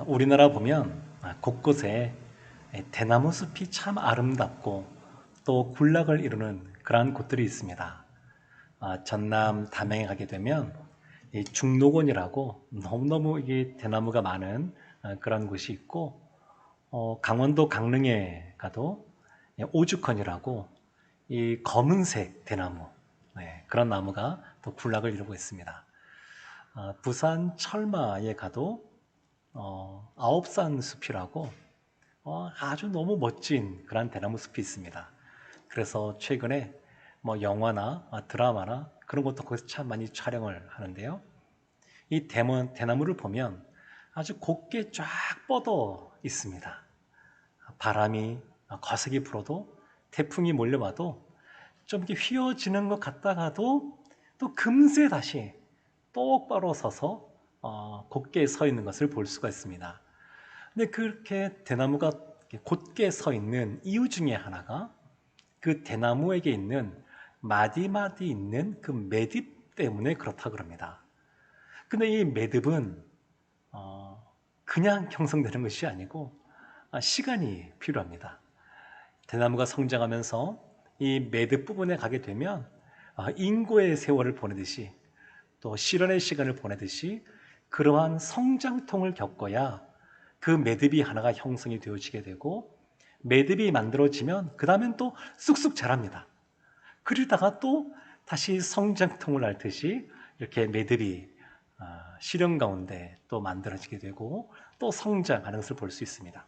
우리나라 보면 곳곳에 대나무 숲이 참 아름답고 또 군락을 이루는 그러한 곳들이 있습니다. 전남 담양에 가게 되면 이 중록원이라고 너무너무 이게 대나무가 많은 그런 곳이 있고, 강원도 강릉에 가도 오죽헌이라고 이 검은색 대나무, 그런 나무가 또 군락을 이루고 있습니다. 부산 철마에 가도 아홉산 숲이라고 아주 너무 멋진 그런 대나무 숲이 있습니다. 그래서 최근에 뭐 영화나 드라마나 그런 것도 거기서 참 많이 촬영을 하는데요. 이 대나무를 보면 아주 곱게 쫙 뻗어 있습니다. 바람이 거세게 불어도, 태풍이 몰려와도 좀 이렇게 휘어지는 것 같다가도 또 금세 다시 똑바로 서서 곧게 서 있는 것을 볼 수가 있습니다. 근데 그렇게 대나무가 곧게 서 있는 이유 중에 하나가 그 대나무에게 있는 마디마디 있는 그 매듭 때문에 그렇다고 합니다. 근데 이 매듭은 그냥 형성되는 것이 아니고 시간이 필요합니다. 대나무가 성장하면서 이 매듭 부분에 가게 되면 인고의 세월을 보내듯이, 또 실현의 시간을 보내듯이 그러한 성장통을 겪어야 그 매듭이 하나가 형성이 되어지게 되고, 매듭이 만들어지면 그 다음엔 또 쑥쑥 자랍니다. 그러다가 또 다시 성장통을 앓듯이 이렇게 매듭이 실현 가운데 또 만들어지게 되고 또 성장하는 것을 볼 수 있습니다.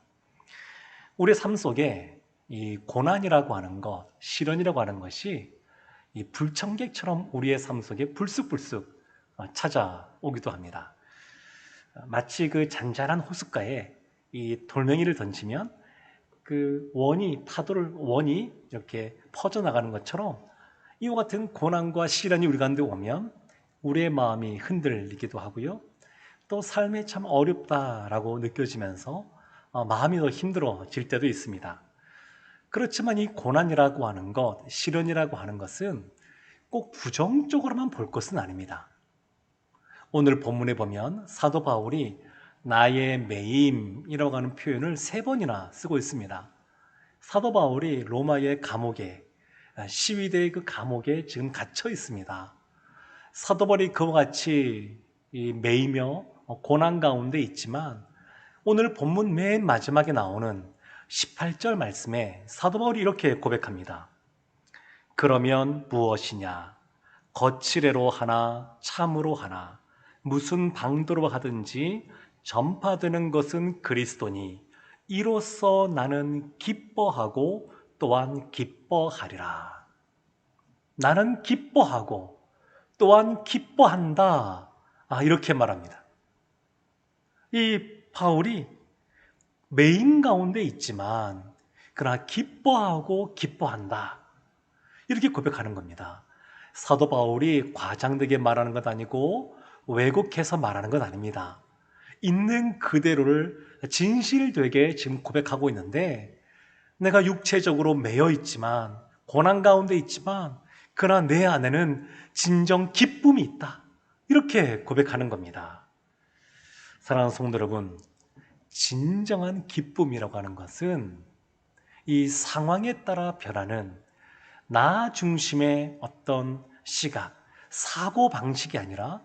우리 삶 속에 이 고난이라고 하는 것, 시련이라고 하는 것이 이 불청객처럼 우리의 삶 속에 불쑥불쑥 찾아오기도 합니다. 마치 그 잔잔한 호숫가에 이 돌멩이를 던지면 그 원이 이렇게 퍼져나가는 것처럼, 이와 같은 고난과 시련이 우리 가운데 오면 우리의 마음이 흔들리기도 하고요. 또 삶이 참 어렵다라고 느껴지면서 마음이 더 힘들어질 때도 있습니다. 그렇지만 이 고난이라고 하는 것, 시련이라고 하는 것은 꼭 부정적으로만 볼 것은 아닙니다. 오늘 본문에 보면 사도 바울이 나의 매임이라고 하는 표현을 3번이나 쓰고 있습니다. 사도 바울이 로마의 감옥에, 시위대의 그 감옥에 지금 갇혀 있습니다. 사도 바울이 그와 같이 매이며 고난 가운데 있지만, 오늘 본문 맨 마지막에 나오는 18절 말씀에 사도 바울이 이렇게 고백합니다. 그러면 무엇이냐? 거칠애로 하나 참으로 하나 무슨 방도로 하든지 전파되는 것은 그리스도니 이로써 나는 기뻐하고 또한 기뻐하리라. 나는 기뻐하고 또한 기뻐한다. 이렇게 말합니다. 이 바울이 매임 가운데 있지만 그러나 기뻐하고 기뻐한다. 이렇게 고백하는 겁니다. 사도 바울이 과장되게 말하는 것 아니고 왜곡해서 말하는 것 아닙니다. 있는 그대로를 진실되게 지금 고백하고 있는데, 내가 육체적으로 매여 있지만, 고난 가운데 있지만 그러나 내 안에는 진정 기쁨이 있다. 이렇게 고백하는 겁니다. 사랑하는 성도 여러분, 진정한 기쁨이라고 하는 것은 이 상황에 따라 변하는 나 중심의 어떤 시각, 사고 방식이 아니라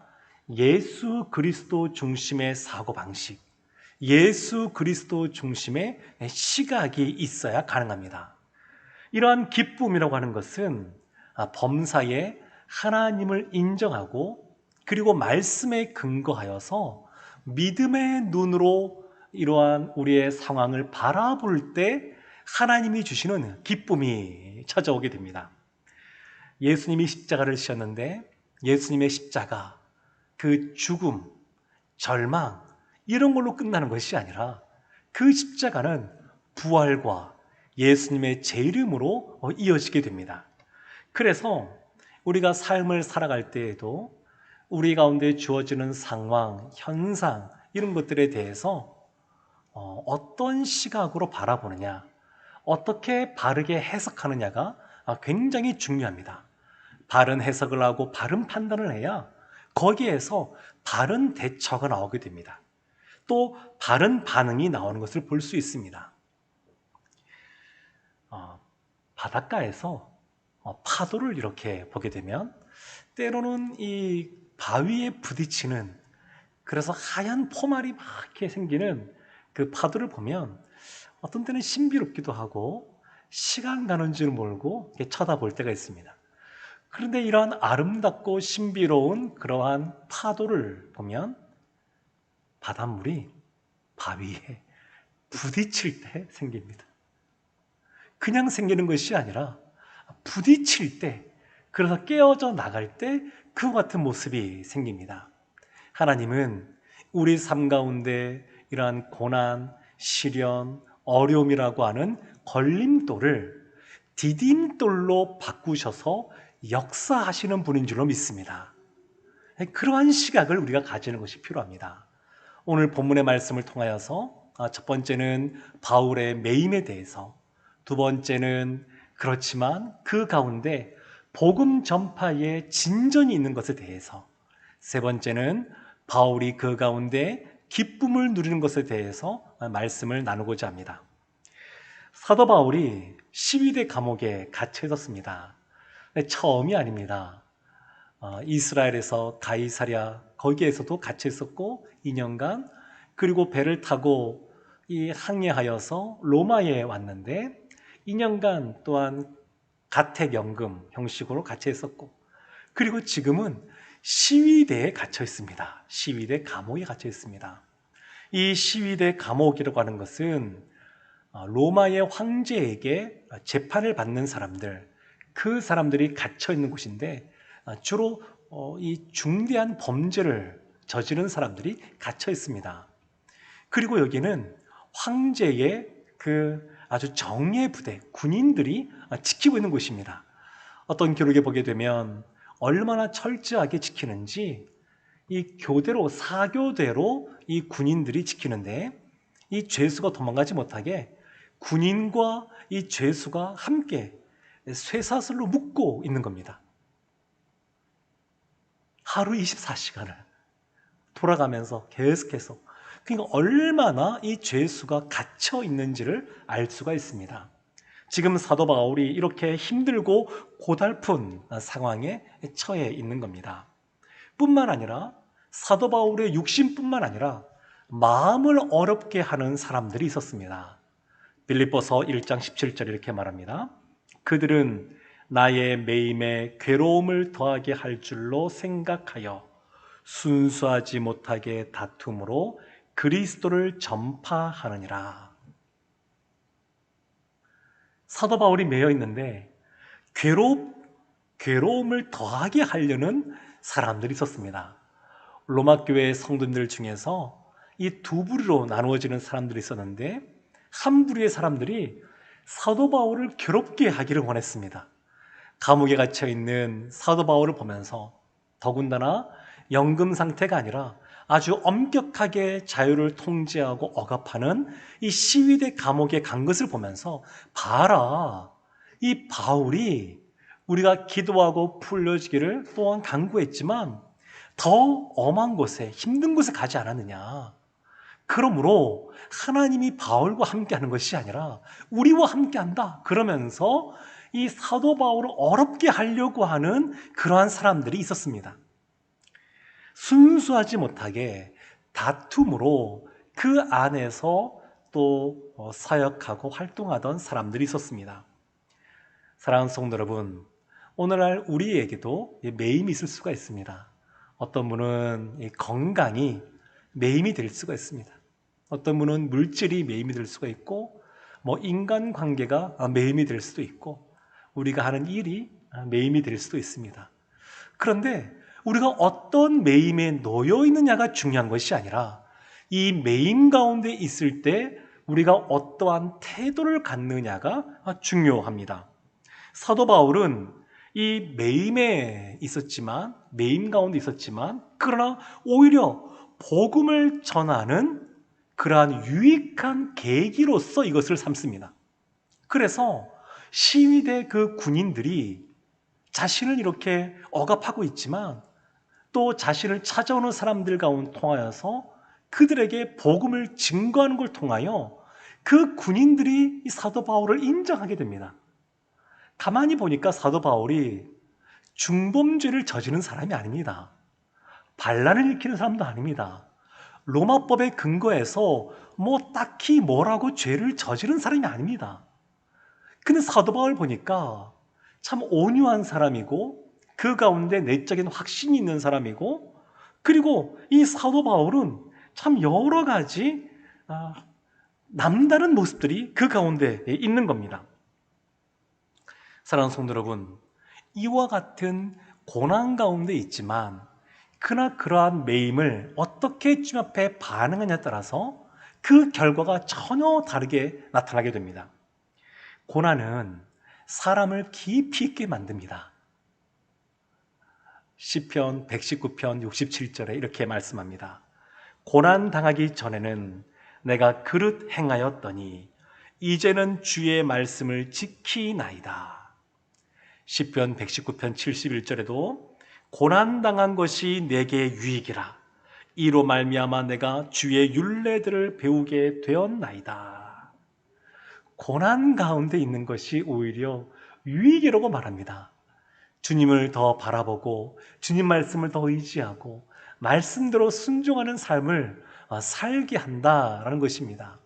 예수 그리스도 중심의 사고 방식, 예수 그리스도 중심의 시각이 있어야 가능합니다. 이러한 기쁨이라고 하는 것은 범사에 하나님을 인정하고 그리고 말씀에 근거하여서 믿음의 눈으로 이러한 우리의 상황을 바라볼 때 하나님이 주시는 기쁨이 찾아오게 됩니다. 예수님이 십자가를 지셨는데 예수님의 십자가, 그 죽음, 절망 이런 걸로 끝나는 것이 아니라 그 십자가는 부활과 예수님의 재림으로 이어지게 됩니다. 그래서 우리가 삶을 살아갈 때에도 우리 가운데 주어지는 상황, 현상 이런 것들에 대해서 어떤 시각으로 바라보느냐, 어떻게 바르게 해석하느냐가 굉장히 중요합니다. 바른 해석을 하고 바른 판단을 해야 거기에서 바른 대처가 나오게 됩니다. 또 다른 반응이 나오는 것을 볼 수 있습니다. 바닷가에서 파도를 이렇게 보게 되면 때로는 이 바위에 부딪히는, 그래서 하얀 포말이 막 이렇게 생기는 그 파도를 보면 어떤 때는 신비롭기도 하고 시간 가는 줄 모르고 이렇게 쳐다볼 때가 있습니다. 그런데 이러한 아름답고 신비로운 그러한 파도를 보면 바닷물이 바위에 부딪힐 때 생깁니다. 그냥 생기는 것이 아니라 부딪힐 때, 그래서 깨어져 나갈 때 그와 같은 모습이 생깁니다. 하나님은 우리 삶 가운데 이러한 고난, 시련, 어려움이라고 하는 걸림돌을 디딤돌로 바꾸셔서 역사하시는 분인 줄로 믿습니다. 그러한 시각을 우리가 가지는 것이 필요합니다. 오늘 본문의 말씀을 통하여서 첫 번째는 바울의 매임에 대해서, 두 번째는 그렇지만 그 가운데 복음 전파의 진전이 있는 것에 대해서, 세 번째는 바울이 그 가운데 기쁨을 누리는 것에 대해서 말씀을 나누고자 합니다. 사도 바울이 시위대 감옥에 갇혀 있었습니다. 처음이 아닙니다. 이스라엘에서 가이사랴, 거기에서도 갇혀 있었고 2년간, 그리고 배를 타고 이 항해하여서 로마에 왔는데 2년간 또한 가택연금 형식으로 갇혀 있었고, 그리고 지금은 시위대에 갇혀 있습니다. 시위대 감옥에 갇혀 있습니다. 이 시위대 감옥이라고 하는 것은 로마의 황제에게 재판을 받는 사람들, 그 사람들이 갇혀 있는 곳인데 주로 이 중대한 범죄를 저지른 사람들이 갇혀 있습니다. 그리고 여기는 황제의 그 아주 정예 부대, 군인들이 지키고 있는 곳입니다. 어떤 기록에 보게 되면 얼마나 철저하게 지키는지 이 교대로, 사교대로 이 군인들이 지키는데, 이 죄수가 도망가지 못하게 군인과 이 죄수가 함께 쇠사슬로 묶고 있는 겁니다. 하루 24시간을 돌아가면서 계속해서, 그러니까 얼마나 이 죄수가 갇혀 있는지를 알 수가 있습니다. 지금 사도 바울이 이렇게 힘들고 고달픈 상황에 처해 있는 겁니다. 뿐만 아니라 사도 바울의 육신뿐만 아니라 마음을 어렵게 하는 사람들이 있었습니다. 빌립보서 1장 17절 이렇게 말합니다. 그들은 나의 매임에 괴로움을 더하게 할 줄로 생각하여 순수하지 못하게 다툼으로 그리스도를 전파하느니라. 사도 바울이 매여 있는데 괴로움을 더하게 하려는 사람들이 있었습니다. 로마 교회 성도들 중에서 이 두 부류로 나누어지는 사람들이 있었는데, 한 부류의 사람들이 사도 바울을 괴롭게 하기를 원했습니다. 감옥에 갇혀 있는 사도 바울을 보면서, 더군다나 연금 상태가 아니라 아주 엄격하게 자유를 통제하고 억압하는 이 시위대 감옥에 간 것을 보면서, 봐라, 이 바울이 우리가 기도하고 풀려지기를 또한 간구했지만 더 엄한 곳에, 힘든 곳에 가지 않았느냐. 그러므로 하나님이 바울과 함께하는 것이 아니라 우리와 함께한다. 그러면서 이 사도 바울을 어렵게 하려고 하는 그러한 사람들이 있었습니다. 순수하지 못하게 다툼으로 그 안에서 또 사역하고 활동하던 사람들이 있었습니다. 사랑하는 성도 여러분, 오늘날 우리에게도 매임이 있을 수가 있습니다. 어떤 분은 건강이 매임이 될 수가 있습니다. 어떤 분은 물질이 매임이 될 수가 있고, 인간관계가 매임이 될 수도 있고, 우리가 하는 일이 매임이 될 수도 있습니다. 그런데 우리가 어떤 매임에 놓여 있느냐가 중요한 것이 아니라, 이 매임 가운데 있을 때 우리가 어떠한 태도를 갖느냐가 중요합니다. 사도 바울은 이 매임에 있었지만, 매임 가운데 있었지만, 그러나 오히려 복음을 전하는 그러한 유익한 계기로서 이것을 삼습니다. 그래서 시위대 그 군인들이 자신을 이렇게 억압하고 있지만 또 자신을 찾아오는 사람들 가운데 통하여서 그들에게 복음을 증거하는 걸 통하여 그 군인들이 이 사도 바울을 인정하게 됩니다. 가만히 보니까 사도 바울이 중범죄를 저지른 사람이 아닙니다. 반란을 일으키는 사람도 아닙니다. 로마법에 근거해서 딱히 뭐라고 죄를 저지른 사람이 아닙니다. 근데 사도 바울 보니까 참 온유한 사람이고 그 가운데 내적인 확신이 있는 사람이고, 그리고 이 사도 바울은 참 여러 가지 남다른 모습들이 그 가운데 있는 겁니다. 사랑하는 성도 여러분, 이와 같은 고난 가운데 있지만 그러나 그러한 매임을 어떻게 주님 앞에 반응하냐에 따라서 그 결과가 전혀 다르게 나타나게 됩니다. 고난은 사람을 깊이 있게 만듭니다. 시편 119편 67절에 이렇게 말씀합니다. 고난 당하기 전에는 내가 그릇 행하였더니 이제는 주의 말씀을 지키나이다. 시편 119편 71절에도 고난 당한 것이 내게 유익이라 이로 말미암아 내가 주의 율례들을 배우게 되었나이다. 고난 가운데 있는 것이 오히려 유익이라고 말합니다. 주님을 더 바라보고 주님 말씀을 더 의지하고 말씀대로 순종하는 삶을 살게 한다라는 것입니다.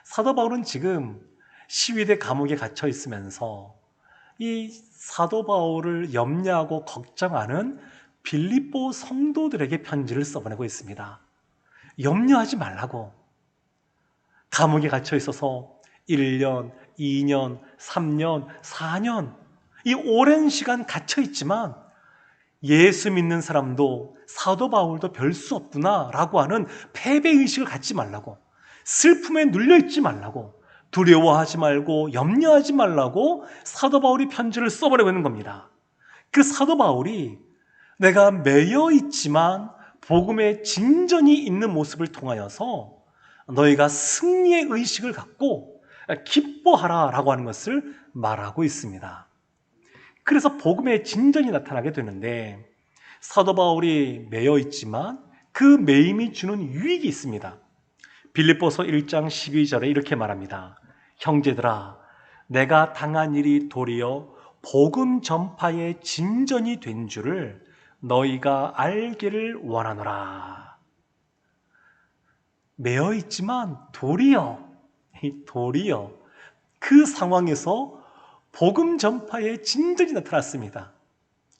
사도 바울은 지금 시위대 감옥에 갇혀 있으면서 이 사도 바울을 염려하고 걱정하는 빌립보 성도들에게 편지를 써보내고 있습니다. 염려하지 말라고. 감옥에 갇혀 있어서 1년, 2년, 3년, 4년 이 오랜 시간 갇혀 있지만 예수 믿는 사람도 사도 바울도 별 수 없구나 라고 하는 패배의식을 갖지 말라고, 슬픔에 눌려있지 말라고, 두려워하지 말고 염려하지 말라고 사도 바울이 편지를 써보내고 있는 겁니다. 그 사도 바울이 내가 매여 있지만 복음의 진전이 있는 모습을 통하여서 너희가 승리의 의식을 갖고 기뻐하라 라고 하는 것을 말하고 있습니다. 그래서 복음의 진전이 나타나게 되는데 사도 바울이 매여 있지만 그 매임이 주는 유익이 있습니다. 빌립보서 1장 12절에 이렇게 말합니다. 형제들아, 내가 당한 일이 도리어 복음 전파의 진전이 된 줄을 너희가 알기를 원하노라. 매여 있지만 도리어 그 상황에서 복음 전파의 진전이 나타났습니다.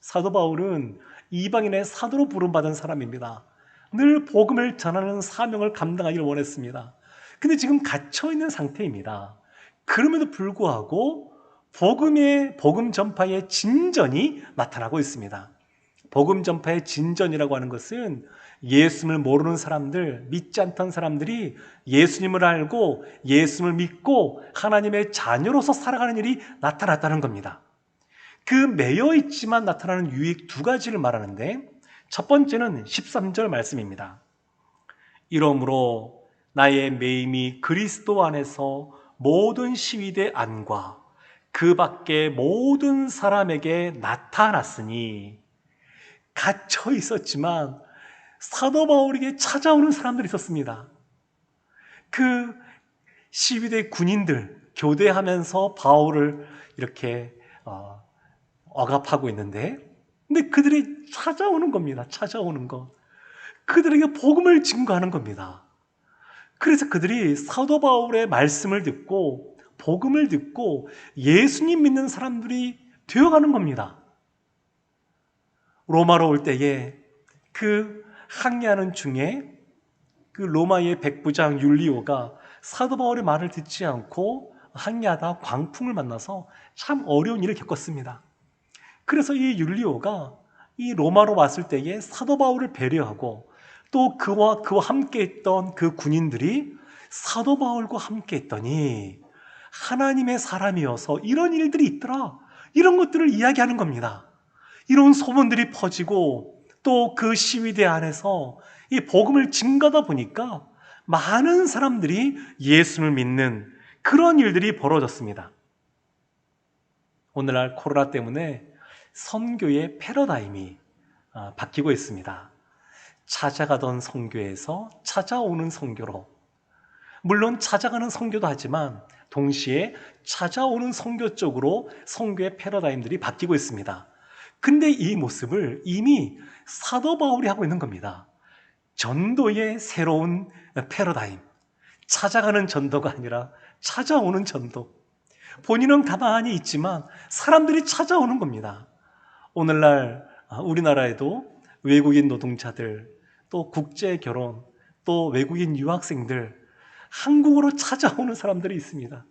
사도 바울은 이방인의 사도로 부름받은 사람입니다. 늘 복음을 전하는 사명을 감당하기를 원했습니다. 근데 지금 갇혀있는 상태입니다. 그럼에도 불구하고 복음 전파의 진전이 나타나고 있습니다. 복음 전파의 진전이라고 하는 것은 예수님을 모르는 사람들, 믿지 않던 사람들이 예수님을 알고 예수님을 믿고 하나님의 자녀로서 살아가는 일이 나타났다는 겁니다. 그 매여 있지만 나타나는 유익 두 가지를 말하는데, 첫 번째는 13절 말씀입니다. 이러므로 나의 매임이 그리스도 안에서 모든 시위대 안과 그 밖에 모든 사람에게 나타났으니, 갇혀 있었지만 사도 바울에게 찾아오는 사람들이 있었습니다. 그 시위대 군인들 교대하면서 바울을 이렇게 억압하고 있는데, 근데 그들이 찾아오는 겁니다. 찾아오는 것. 그들에게 복음을 증거하는 겁니다. 그래서 그들이 사도 바울의 말씀을 듣고 복음을 듣고 예수님 믿는 사람들이 되어가는 겁니다. 로마로 올 때에 그 항해하는 중에 그 로마의 백부장 율리오가 사도 바울의 말을 듣지 않고 항해하다 광풍을 만나서 참 어려운 일을 겪었습니다. 그래서 이 율리오가 이 로마로 왔을 때에 사도 바울을 배려하고 또 그와 함께 했던 그 군인들이 사도 바울과 함께 했더니 하나님의 사람이어서 이런 일들이 있더라, 이런 것들을 이야기하는 겁니다. 이런 소문들이 퍼지고 또 그 시위대 안에서 이 복음을 증거하다 보니까 많은 사람들이 예수를 믿는 그런 일들이 벌어졌습니다. 오늘날 코로나 때문에 선교의 패러다임이 바뀌고 있습니다. 찾아가던 선교에서 찾아오는 선교로, 물론 찾아가는 선교도 하지만 동시에 찾아오는 선교 쪽으로 선교의 패러다임들이 바뀌고 있습니다. 근데 이 모습을 이미 사도 바울이 하고 있는 겁니다. 전도의 새로운 패러다임, 찾아가는 전도가 아니라 찾아오는 전도. 본인은 가만히 있지만 사람들이 찾아오는 겁니다. 오늘날 우리나라에도 외국인 노동자들, 또 국제 결혼, 또 외국인 유학생들, 한국으로 찾아오는 사람들이 있습니다.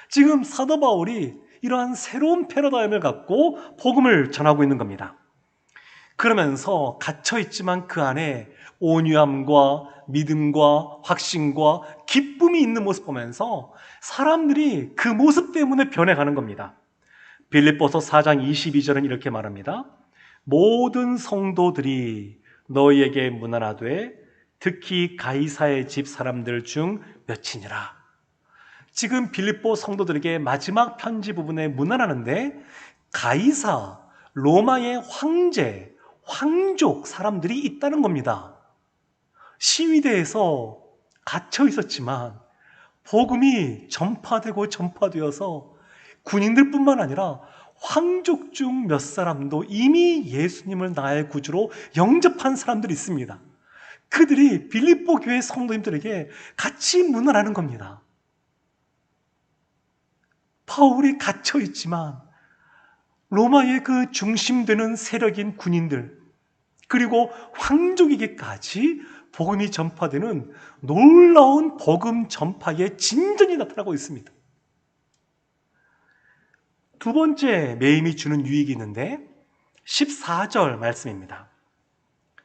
지금 사도 바울이 이러한 새로운 패러다임을 갖고 복음을 전하고 있는 겁니다. 그러면서 갇혀있지만 그 안에 온유함과 믿음과 확신과 기쁨이 있는 모습 보면서 사람들이 그 모습 때문에 변해가는 겁니다. 빌립보서 4장 22절은 이렇게 말합니다. 모든 성도들이 너희에게 문안하되 특히 가이사의 집 사람들 중 몇이니라. 지금 빌립보 성도들에게 마지막 편지 부분에 문안하는데 가이사, 로마의 황제, 황족 사람들이 있다는 겁니다. 시위대에서 갇혀 있었지만 복음이 전파되어서 군인들뿐만 아니라 황족 중 몇 사람도 이미 예수님을 나의 구주로 영접한 사람들이 있습니다. 그들이 빌립보 교회 성도님들에게 같이 문안하는 겁니다. 바울이 갇혀 있지만 로마의 그 중심되는 세력인 군인들, 그리고 황족에게까지 복음이 전파되는 놀라운 복음 전파의 진전이 나타나고 있습니다. 두 번째 매임이 주는 유익이 있는데 14절 말씀입니다.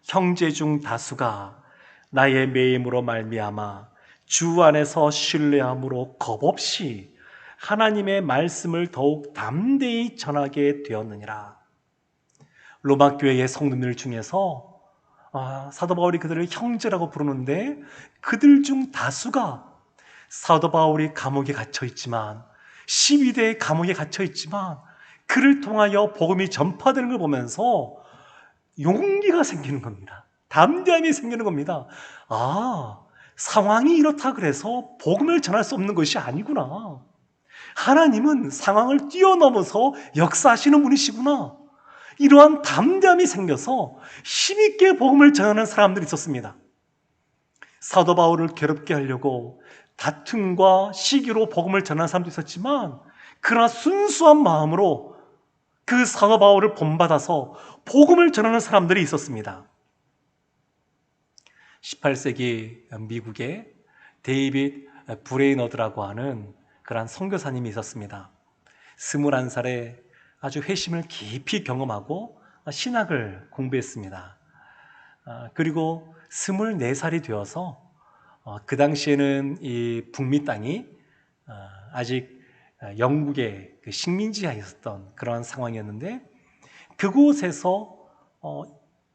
형제 중 다수가 나의 매임으로 말미암아 주 안에서 신뢰함으로 겁없이 하나님의 말씀을 더욱 담대히 전하게 되었느니라. 로마 교회의 성도들 중에서 사도 바울이 그들을 형제라고 부르는데 그들 중 다수가 사도 바울이 감옥에 갇혀 있지만, 시위대의 감옥에 갇혀 있지만 그를 통하여 복음이 전파되는 걸 보면서 용기가 생기는 겁니다. 담대함이 생기는 겁니다. 상황이 이렇다 그래서 복음을 전할 수 없는 것이 아니구나. 하나님은 상황을 뛰어넘어서 역사하시는 분이시구나. 이러한 담대함이 생겨서 힘있게 복음을 전하는 사람들이 있었습니다. 사도 바울을 괴롭게 하려고 다툼과 시기로 복음을 전하는 사람도 있었지만, 그러나 순수한 마음으로 그 사도 바울을 본받아서 복음을 전하는 사람들이 있었습니다. 18세기 미국에 데이빗 브레이너드라고 하는 그러한 선교사님이 있었습니다. 21살에 아주 회심을 깊이 경험하고 신학을 공부했습니다. 그리고 24살이 되어서 그 당시에는 이 북미 땅이 아직 영국의 그 식민지하에 있었던 그런 상황이었는데, 그곳에서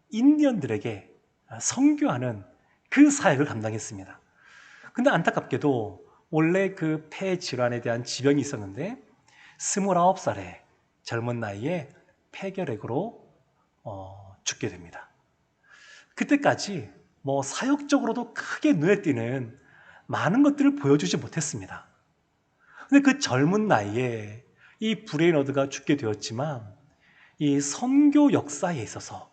인디언들에게 선교하는 그 사역을 감당했습니다. 근데 안타깝게도 원래 그 폐 질환에 대한 지병이 있었는데 29살에 젊은 나이에 폐결핵으로 죽게 됩니다. 그때까지 사역적으로도 크게 눈에 띄는 많은 것들을 보여주지 못했습니다. 근데 그 젊은 나이에 이 브레이너드가 죽게 되었지만 이 선교 역사에 있어서,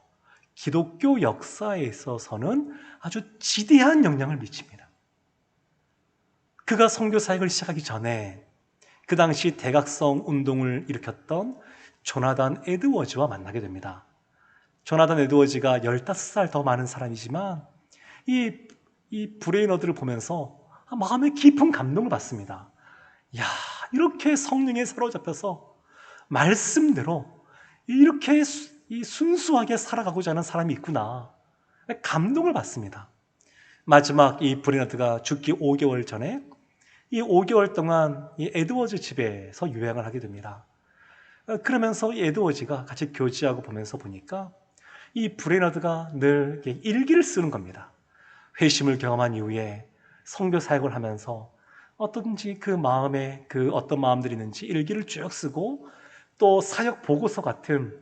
기독교 역사에 있어서는 아주 지대한 영향을 미칩니다. 그가 선교 사역을 시작하기 전에 그 당시 대각성 운동을 일으켰던 조나단 에드워즈와 만나게 됩니다. 조나단 에드워즈가 15살 더 많은 사람이지만 이 브레이너드를 보면서 마음에 깊은 감동을 받습니다. 이렇게 성령에 사로잡혀서 말씀대로 이렇게 순수하게 살아가고자 하는 사람이 있구나. 감동을 받습니다. 마지막 이 브레이너드가 죽기 5개월 전에 이 5개월 동안 이 에드워즈 집에서 요양을 하게 됩니다. 그러면서 이 에드워즈가 같이 교제하고 보면서 보니까 이 브레이너드가 늘 일기를 쓰는 겁니다. 회심을 경험한 이후에 선교 사역을 하면서 어떤지 그 마음에 어떤 마음들이 있는지 일기를 쭉 쓰고, 또 사역 보고서 같은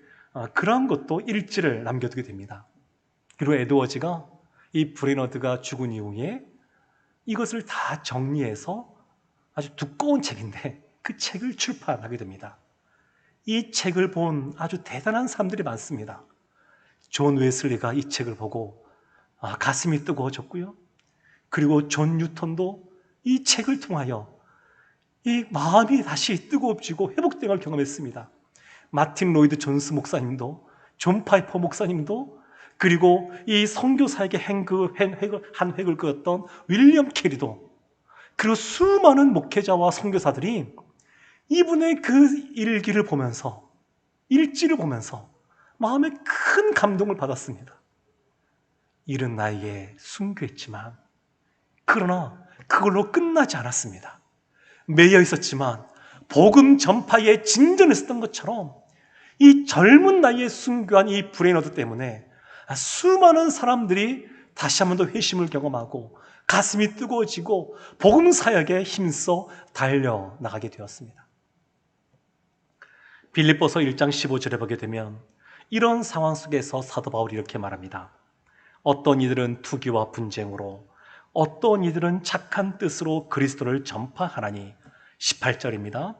그런 것도 일지를 남겨두게 됩니다. 그리고 에드워즈가 이 브레너드가 죽은 이후에 이것을 다 정리해서 아주 두꺼운 책인데 그 책을 출판하게 됩니다. 이 책을 본 아주 대단한 사람들이 많습니다. 존 웨슬리가 이 책을 보고 가슴이 뜨거워졌고요. 그리고 존 뉴턴도 이 책을 통하여 이 마음이 다시 뜨거워지고 회복된 걸 경험했습니다. 마틴 로이드 존스 목사님도, 존 파이퍼 목사님도, 그리고 이 선교사에게 한 획을 그었던 윌리엄 캐리도, 그리고 수많은 목회자와 선교사들이 이분의 그 일기를 보면서, 일지를 보면서 마음에 큰 감동을 받았습니다. 이른 나이에 순교했지만 그러나 그걸로 끝나지 않았습니다. 매여 있었지만 복음 전파에 진전했었던 것처럼 이 젊은 나이에 순교한 이 브레너드 때문에 수많은 사람들이 다시 한 번 더 회심을 경험하고 가슴이 뜨거워지고 복음 사역에 힘써 달려나가게 되었습니다. 빌립보서 1장 15절에 보게 되면 이런 상황 속에서 사도 바울이 이렇게 말합니다. 어떤 이들은 투기와 분쟁으로, 어떤 이들은 착한 뜻으로 그리스도를 전파하나니. 18절입니다.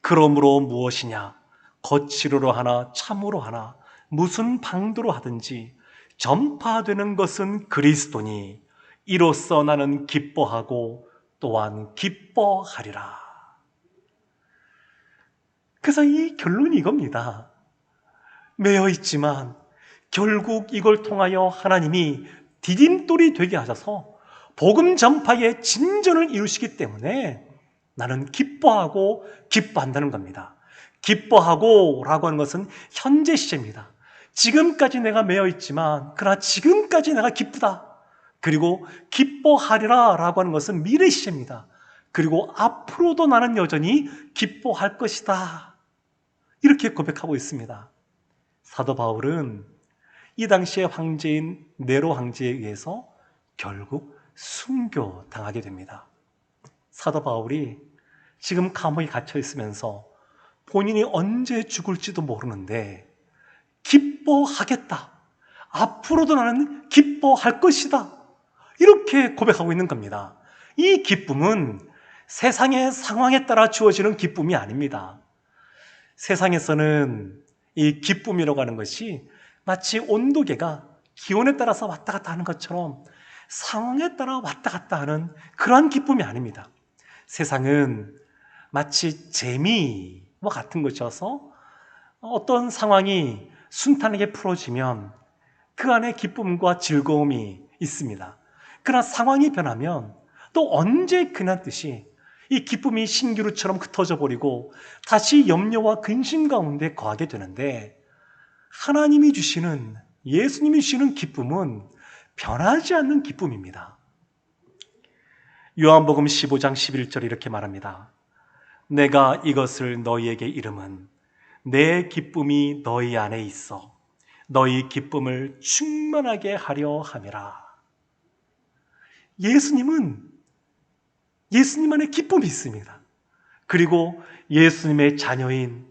그러므로 무엇이냐? 거칠어로 하나 참으로 하나 무슨 방도로 하든지 전파되는 것은 그리스도니 이로써 나는 기뻐하고 또한 기뻐하리라. 그래서 이 결론이 이겁니다. 매여 있지만 결국 이걸 통하여 하나님이 디딤돌이 되게 하셔서 복음 전파의 진전을 이루시기 때문에 나는 기뻐하고 기뻐한다는 겁니다. 기뻐하고 라고 하는 것은 현재 시제입니다. 지금까지 내가 매여 있지만 그러나 지금까지 내가 기쁘다. 그리고 기뻐하리라 라고 하는 것은 미래 시제입니다. 그리고 앞으로도 나는 여전히 기뻐할 것이다. 이렇게 고백하고 있습니다. 사도 바울은 이 당시의 황제인 네로 황제에 의해서 결국 순교당하게 됩니다. 사도 바울이 지금 감옥에 갇혀 있으면서 본인이 언제 죽을지도 모르는데 기뻐하겠다. 앞으로도 나는 기뻐할 것이다. 이렇게 고백하고 있는 겁니다. 이 기쁨은 세상의 상황에 따라 주어지는 기쁨이 아닙니다. 세상에서는 이 기쁨이라고 하는 것이 마치 온도계가 기온에 따라서 왔다 갔다 하는 것처럼 상황에 따라 왔다 갔다 하는 그러한 기쁨이 아닙니다. 세상은 마치 재미와 같은 것이어서 어떤 상황이 순탄하게 풀어지면 그 안에 기쁨과 즐거움이 있습니다. 그러나 상황이 변하면 또 언제 그날 듯이 이 기쁨이 신기루처럼 흩어져 버리고 다시 염려와 근심 가운데 거하게 되는데, 하나님이 주시는, 예수님이 주시는 기쁨은 변하지 않는 기쁨입니다. 요한복음 15장 11절 이렇게 말합니다. 내가 이것을 너희에게 이름은 내 기쁨이 너희 안에 있어 너희 기쁨을 충만하게 하려 함이라. 예수님 안에 기쁨이 있습니다. 그리고 예수님의 자녀인,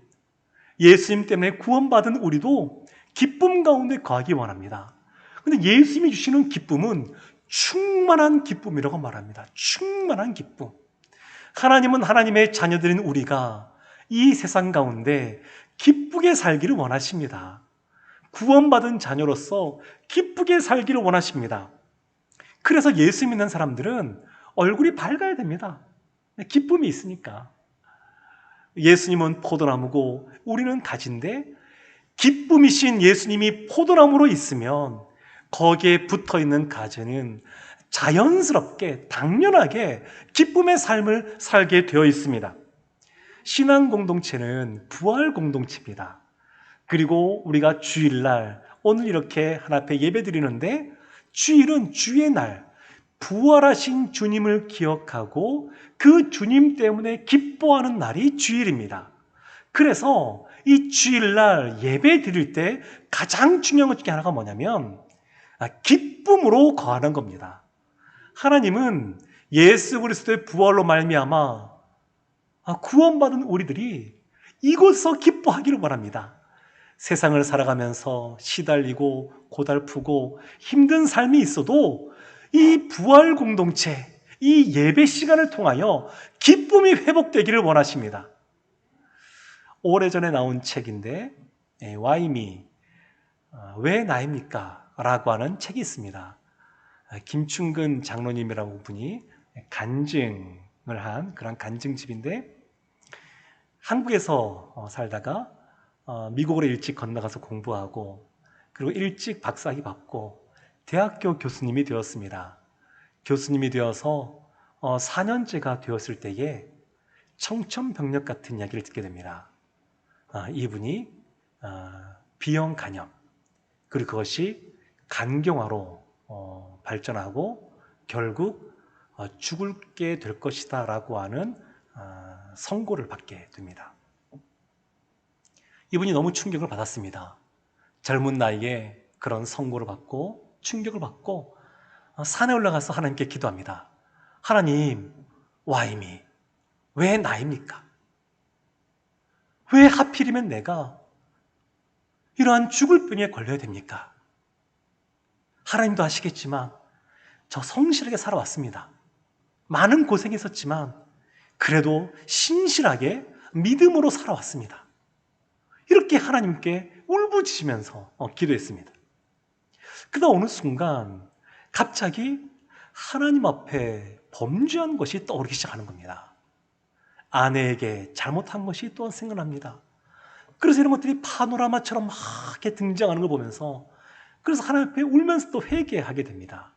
예수님 때문에 구원받은 우리도 기쁨 가운데 거하기 원합니다. 그런데 예수님이 주시는 기쁨은 충만한 기쁨이라고 말합니다. 충만한 기쁨. 하나님은 하나님의 자녀들인 우리가 이 세상 가운데 기쁘게 살기를 원하십니다. 구원받은 자녀로서 기쁘게 살기를 원하십니다. 그래서 예수 믿는 사람들은 얼굴이 밝아야 됩니다. 기쁨이 있으니까. 예수님은 포도나무고 우리는 가지인데, 기쁨이신 예수님이 포도나무로 있으면 거기에 붙어있는 가지는 자연스럽게, 당연하게 기쁨의 삶을 살게 되어 있습니다. 신앙 공동체는 부활 공동체입니다. 그리고 우리가 주일날, 오늘 이렇게 하나 앞에 예배 드리는데, 주일은 주의 날, 부활하신 주님을 기억하고 그 주님 때문에 기뻐하는 날이 주일입니다. 그래서 이 주일날 예배 드릴 때 가장 중요한 것 중에 하나가 뭐냐면 기쁨으로 거하는 겁니다. 하나님은 예수 그리스도의 부활로 말미암아 구원받은 우리들이 이곳서 기뻐하기를 원합니다. 세상을 살아가면서 시달리고 고달프고 힘든 삶이 있어도 이 부활 공동체, 이 예배 시간을 통하여 기쁨이 회복되기를 원하십니다. 오래전에 나온 책인데 와이미 왜 나입니까? 라고 하는 책이 있습니다. 김충근 장로님이라고 분이 간증을 한 그런 간증집인데, 한국에서 살다가 미국으로 일찍 건너가서 공부하고 그리고 일찍 박사학위 받고 대학교 교수님이 되었습니다. 교수님이 되어서 4년째가 되었을 때에 청천벽력 같은 이야기를 듣게 됩니다. 이분이 비형 간염, 그리고 그것이 간경화로 발전하고 결국 죽게 될 것이다 라고 하는 선고를 받게 됩니다. 이분이 너무 충격을 받았습니다. 젊은 나이에 그런 선고를 받고 충격을 받고 산에 올라가서 하나님께 기도합니다. 하나님, 와이미 왜 나입니까? 왜 하필이면 내가 이러한 죽을 병에 걸려야 됩니까? 하나님도 아시겠지만 저 성실하게 살아왔습니다. 많은 고생이 있었지만 그래도 신실하게 믿음으로 살아왔습니다. 이렇게 하나님께 울부짖으면서 기도했습니다. 그러다 어느 순간 갑자기 하나님 앞에 범죄한 것이 떠오르기 시작하는 겁니다. 아내에게 잘못한 것이 또 생각납니다. 그래서 이런 것들이 파노라마처럼 막 이렇게 등장하는 걸 보면서 그래서 하나님 앞에 울면서 또 회개하게 됩니다.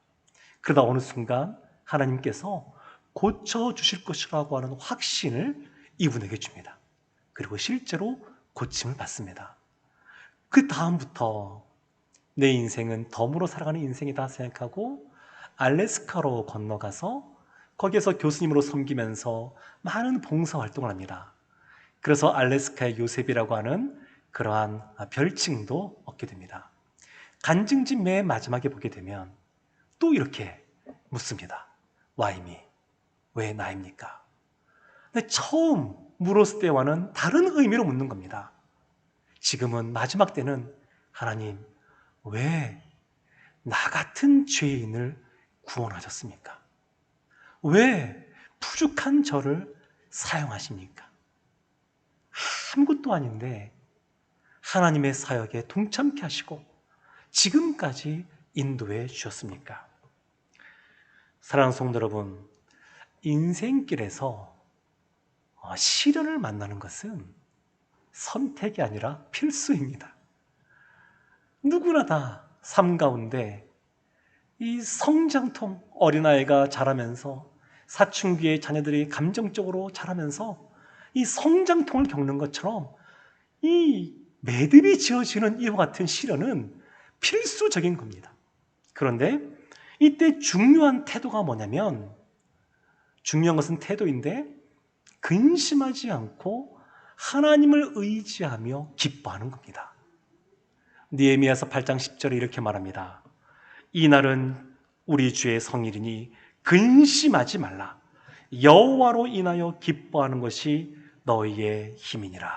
그러다 어느 순간 하나님께서 고쳐주실 것이라고 하는 확신을 이분에게 줍니다. 그리고 실제로 고침을 받습니다. 그 다음부터 내 인생은 덤으로 살아가는 인생이다 생각하고 알래스카로 건너가서 거기에서 교수님으로 섬기면서 많은 봉사활동을 합니다. 그래서 알래스카의 요셉이라고 하는 그러한 별칭도 얻게 됩니다. 간증집 맨 마지막에 보게 되면 또 이렇게 묻습니다. 와이미, 왜 나입니까? 근데 처음 물었을 때와는 다른 의미로 묻는 겁니다. 지금은 마지막 때는 하나님, 왜 나 같은 죄인을 구원하셨습니까? 왜 부족한 저를 사용하십니까? 아무것도 아닌데 하나님의 사역에 동참케 하시고 지금까지 인도해 주셨습니까? 사랑하는 성도 여러분, 인생길에서 시련을 만나는 것은 선택이 아니라 필수입니다. 누구나 다 삶 가운데 이 성장통, 어린아이가 자라면서 사춘기의 자녀들이 감정적으로 자라면서 이 성장통을 겪는 것처럼 이 매듭이 지어지는 이와 같은 시련은 필수적인 겁니다. 그런데 이때 중요한 태도가 뭐냐면, 중요한 것은 태도인데 근심하지 않고 하나님을 의지하며 기뻐하는 겁니다. 느헤미야서 8장 10절에 이렇게 말합니다. 이날은 우리 주의 성일이니 근심하지 말라. 여호와로 인하여 기뻐하는 것이 너희의 힘이니라.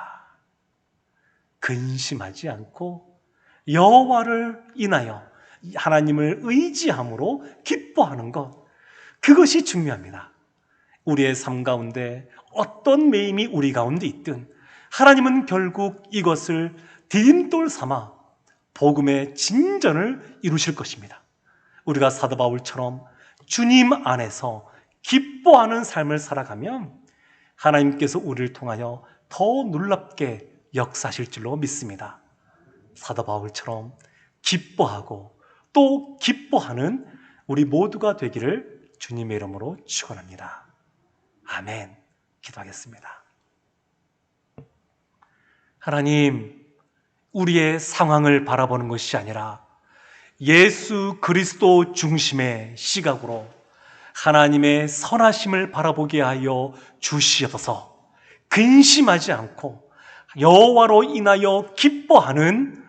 근심하지 않고 여호와를 인하여 하나님을 의지함으로 기뻐하는 것, 그것이 중요합니다. 우리의 삶 가운데 어떤 매임이 우리 가운데 있든 하나님은 결국 이것을 디딤돌 삼아 복음의 진전을 이루실 것입니다. 우리가 사도 바울처럼 주님 안에서 기뻐하는 삶을 살아가면 하나님께서 우리를 통하여 더 놀랍게 역사하실 줄로 믿습니다. 사도 바울처럼 기뻐하고 또 기뻐하는 우리 모두가 되기를 주님의 이름으로 축원합니다. 아멘. 기도하겠습니다. 하나님, 우리의 상황을 바라보는 것이 아니라 예수 그리스도 중심의 시각으로 하나님의 선하심을 바라보게 하여 주시옵소서. 근심하지 않고 여호와로 인하여 기뻐하는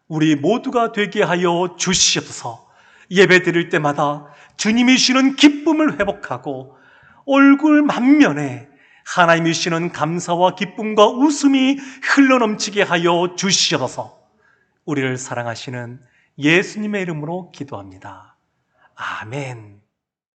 우리 모두가 되게 하여 주시옵소서. 예배 드릴 때마다 주님이 주시는 기쁨을 회복하고 얼굴 만면에 하나님이 주시는 감사와 기쁨과 웃음이 흘러넘치게 하여 주시옵소서. 우리를 사랑하시는 예수님의 이름으로 기도합니다. 아멘.